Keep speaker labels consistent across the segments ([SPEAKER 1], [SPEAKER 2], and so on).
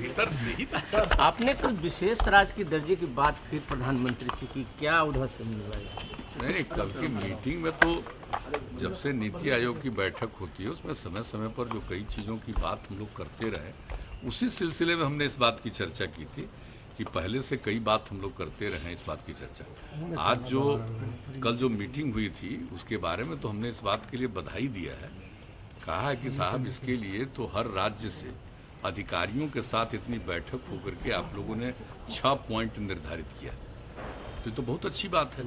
[SPEAKER 1] भीतर नहीं था।
[SPEAKER 2] सर, आपने कुछ विशेष राज्य की दर्जे की बात फिर प्रधानमंत्री से की, क्या उधर से मिला है?
[SPEAKER 1] नहीं, कल की मीटिंग में तो जब से नीति आयोग की बैठक होती है उसमें समय समय पर जो कई चीज़ों की बात हम लोग करते रहे, उसी सिलसिले में हमने इस बात की चर्चा की थी कि पहले से कई बात हम लोग करते रहे इस बात की चर्चा। आज जो कल जो मीटिंग हुई थी उसके बारे में तो हमने इस बात के लिए बधाई दिया है, कहा है कि साहब इसके लिए तो हर राज्य से अधिकारियों के साथ इतनी बैठक होकर के आप लोगों ने 6 पॉइंट निर्धारित किया, तो ये तो बहुत अच्छी बात है।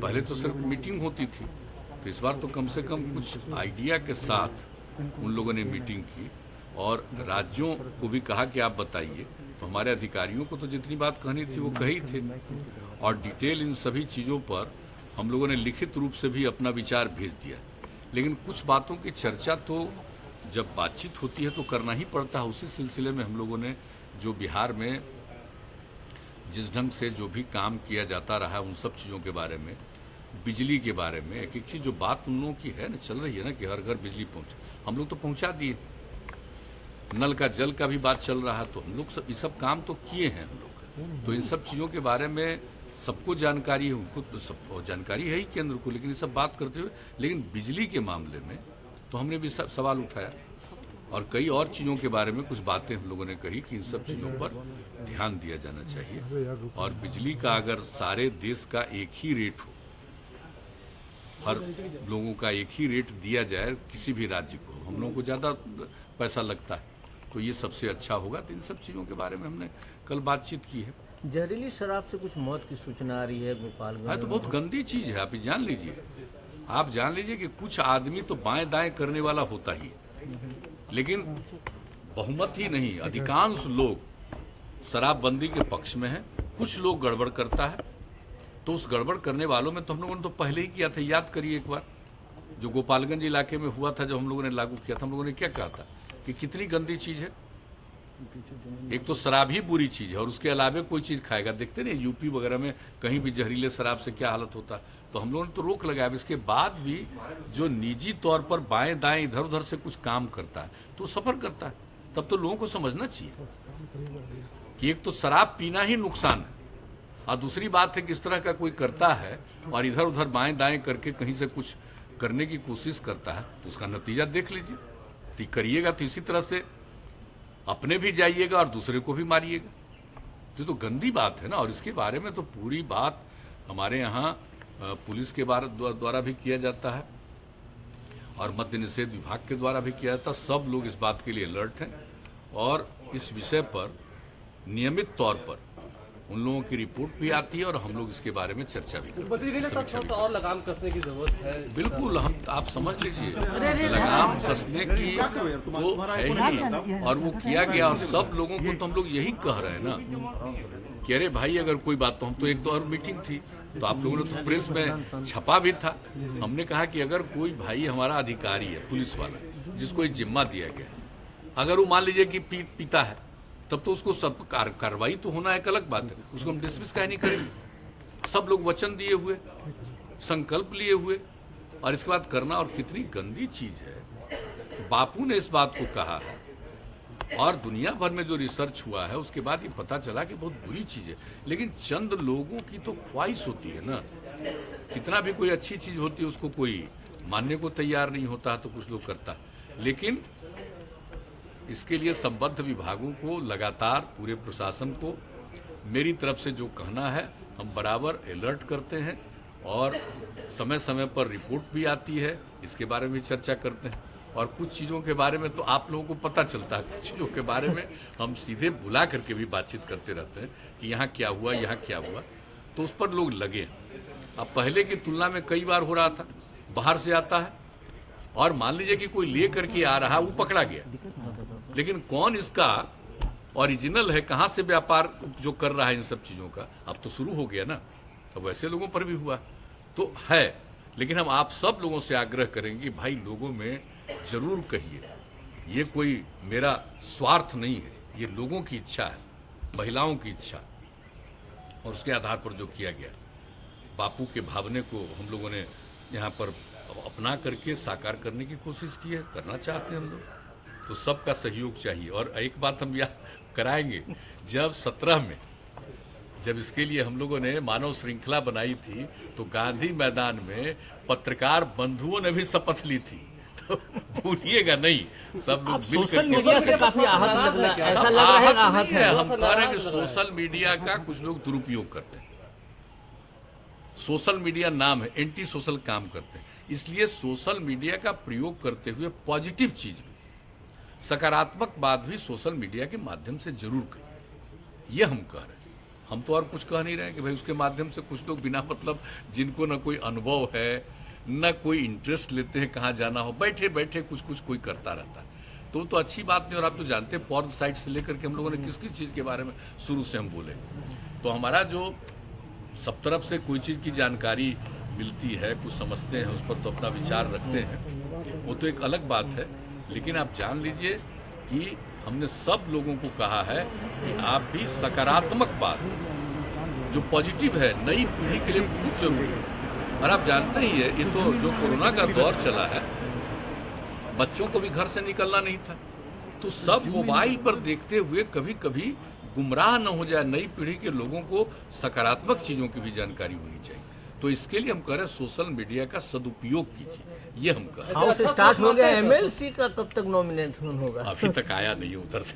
[SPEAKER 1] पहले तो सिर्फ मीटिंग होती थी, तो इस बार तो कम से कम कुछ आइडिया के साथ उन लोगों ने मीटिंग की और राज्यों को भी कहा कि आप बताइए। तो हमारे अधिकारियों को तो जितनी बात कहनी थी वो कही थी और डिटेल इन सभी चीज़ों पर हम लोगों ने लिखित रूप से भी अपना विचार भेज दिया। लेकिन कुछ बातों की चर्चा तो जब बातचीत होती है तो करना ही पड़ता है। उसी सिलसिले में हम लोगों ने जो बिहार में जिस ढंग से जो भी काम किया जाता रहा उन सब चीज़ों के बारे में, बिजली के बारे में, एक एक चीज़ जो बात उन लोगों की है ना, चल रही है ना कि हर घर बिजली पहुँचे, हम लोग तो पहुँचा दिए। नल का जल का भी बात चल रहा, तो हम लोग सब ये सब काम तो किए हैं हम लोग। तो इन सब चीज़ों के बारे में सबको जानकारी है, उनको तो सब जानकारी है ही केंद्र को, लेकिन ये सब बात करते हुए लेकिन बिजली के मामले में तो हमने भी सवाल उठाया और कई और चीज़ों के बारे में कुछ बातें हम लोगों ने कही कि इन सब चीज़ों पर ध्यान दिया जाना चाहिए और बिजली का अगर सारे देश का एक ही रेट हो, हर लोगों का एक ही रेट दिया जाए किसी भी राज्य को, हम लोगों को ज़्यादा पैसा लगता है तो ये सबसे अच्छा होगा। तो इन सब चीज़ों के बारे में हमने कल बातचीत की है।
[SPEAKER 2] जहरीली शराब से कुछ मौत की सूचना आ रही है गोपालगंज।
[SPEAKER 1] हाँ, तो बहुत गंदी चीज़ है, आप जान लीजिए। आप जान लीजिए कि कुछ आदमी तो बाएं दाएं करने वाला होता ही, लेकिन बहुमत ही नहीं, अधिकांश लोग शराबबंदी के पक्ष में हैं। कुछ लोग गड़बड़ करता है, तो उस गड़बड़ करने वालों में तो हम लोगों ने तो पहले ही किया था। याद करिए एक बार जो गोपालगंज इलाके में हुआ था, जब हम लोगों ने लागू किया था, हम लोगों ने क्या कहा था कि कितनी गंदी चीज़ है। एक तो शराब ही बुरी चीज़ है और उसके अलावे कोई चीज़ खाएगा, देखते नहीं यूपी वगैरह में कहीं भी जहरीले शराब से क्या हालत होता। तो हम लोगों ने तो रोक लगाया। इसके बाद भी जो निजी तौर पर बाएं दाएं इधर उधर से कुछ काम करता है तो सफ़र करता है, तब तो लोगों को समझना चाहिए कि एक तो शराब पीना ही नुकसान है और दूसरी बात है कि इस तरह का कोई करता है और इधर उधर बाएं दाएं करके कहीं से कुछ करने की कोशिश करता है, तो उसका नतीजा देख लीजिए। तो करिएगा तो इसी तरह से अपने भी जाइएगा और दूसरे को भी मारिएगा, तो गंदी बात है ना। और इसके बारे में तो पूरी बात हमारे यहाँ पुलिस के द्वारा भी किया जाता है और मद्य निषेध विभाग के द्वारा भी किया जाता है। सब लोग इस बात के लिए अलर्ट हैं और इस विषय पर नियमित तौर पर उन लोगों की रिपोर्ट भी आती है और हम लोग इसके बारे में चर्चा भी करते हैं।
[SPEAKER 2] और लगाम कसने की जरूरत है।
[SPEAKER 1] बिल्कुल, हम आप समझ लीजिए लगाम कसने की तो है ही और वो किया गया और सब लोगों को तो हम लोग यही कह रहे हैं ना कि अरे भाई अगर कोई बात, तो हम तो एक दो और मीटिंग थी तो आप लोगों ने तो प्रेस में छपा भी था। हमने कहा कि अगर कोई भाई हमारा अधिकारी है, पुलिस वाला, जिसको एक जिम्मा दिया गया, अगर वो मान लीजिए कि पीता है, तब तो उसको सब कार्रवाई तो होना एक अलग बात है, उसको हम डिसमिस काहे नहीं करेंगे। सब लोग वचन दिए हुए, संकल्प लिए हुए और इसके बाद करना, और कितनी गंदी चीज है। बापू ने इस बात को कहा है और दुनिया भर में जो रिसर्च हुआ है उसके बाद ये पता चला कि बहुत बुरी चीज है। लेकिन चंद लोगों की तो ख्वाहिश होती है ना, कितना भी कोई अच्छी चीज होती है उसको कोई मानने को तैयार नहीं होता, तो कुछ लोग करता। लेकिन इसके लिए संबद्ध विभागों को लगातार, पूरे प्रशासन को मेरी तरफ से जो कहना है, हम बराबर अलर्ट करते हैं और समय समय पर रिपोर्ट भी आती है, इसके बारे में चर्चा करते हैं। और कुछ चीज़ों के बारे में तो आप लोगों को पता चलता है, कुछ चीज़ों के बारे में हम सीधे बुला करके भी बातचीत करते रहते हैं कि यहाँ क्या हुआ, यहाँ क्या हुआ, तो उस पर लोग लगे। अब पहले की तुलना में कई बार हो रहा था, बाहर से आता है और मान लीजिए कि कोई ले करके आ रहा, वो पकड़ा गया, लेकिन कौन इसका ओरिजिनल है, कहाँ से व्यापार जो कर रहा है इन सब चीज़ों का, अब तो शुरू हो गया ना। अब वैसे लोगों पर भी हुआ तो है, लेकिन हम आप सब लोगों से आग्रह करेंगे, भाई लोगों में जरूर कहिए, ये कोई मेरा स्वार्थ नहीं है, ये लोगों की इच्छा है, महिलाओं की इच्छा, और उसके आधार पर जो किया गया, बापू के भावने को हम लोगों ने यहाँ पर अपना करके साकार करने की कोशिश की है, करना चाहते हैं हम लोग, तो सबका सहयोग चाहिए। और एक बात हम यहाँ कराएंगे। जब 17 में जब इसके लिए हम लोगों ने मानव श्रृंखला बनाई थी तो गांधी मैदान में पत्रकार बंधुओं ने भी शपथ ली थी, तो भूलिएगा नहीं। सब लोग
[SPEAKER 2] सोशल मीडिया से काफी आहत लग रहा है, ऐसा लग रहा है आहत है।
[SPEAKER 1] हम कह रहे हैं कि सोशल मीडिया का कुछ लोग दुरुपयोग करते हैं। सोशल मीडिया नाम है, एंटी सोशल काम करते हैं, इसलिए सोशल मीडिया का प्रयोग करते हुए पॉजिटिव चीज भी, सकारात्मक बात भी सोशल मीडिया के माध्यम से जरूर करें। ये हम कह रहे हैं। हम तो और कुछ कह नहीं रहे हैं कि भाई उसके माध्यम से कुछ लोग बिना मतलब, जिनको ना कोई अनुभव है न कोई इंटरेस्ट लेते हैं कहाँ जाना हो, बैठे बैठे कुछ कोई करता रहता है, तो अच्छी बात नहीं। और आप तो जानते हैं पॉर्न साइट से लेकर के हम लोगों ने किस किस चीज़ के बारे में शुरू से हम बोले। तो हमारा जो सब तरफ से कोई चीज़ की जानकारी मिलती है, कुछ समझते हैं, उस पर तो अपना विचार रखते हैं, वो तो एक अलग बात है। लेकिन आप जान लीजिए कि हमने सब लोगों को कहा है कि आप भी सकारात्मक बात, जो पॉजिटिव है, नई पीढ़ी के लिए बहुत जरूरी है। और आप जानते ही है, ये तो जो कोरोना का दौर चला है, बच्चों को भी घर से निकलना नहीं था, तो सब मोबाइल पर देखते हुए कभी कभी गुमराह न हो जाए। नई पीढ़ी के लोगों को सकारात्मक चीज़ों की भी जानकारी होनी चाहिए। तो इसके लिए हम कह रहे हैं सोशल मीडिया का सदुपयोग कीजिए, ये हम कह रहे हैं।
[SPEAKER 2] हाउस स्टार्ट हो गया, एमएलसी का कब तक नॉमिनेशन होगा?
[SPEAKER 1] अभी तक आया नहीं उधर से।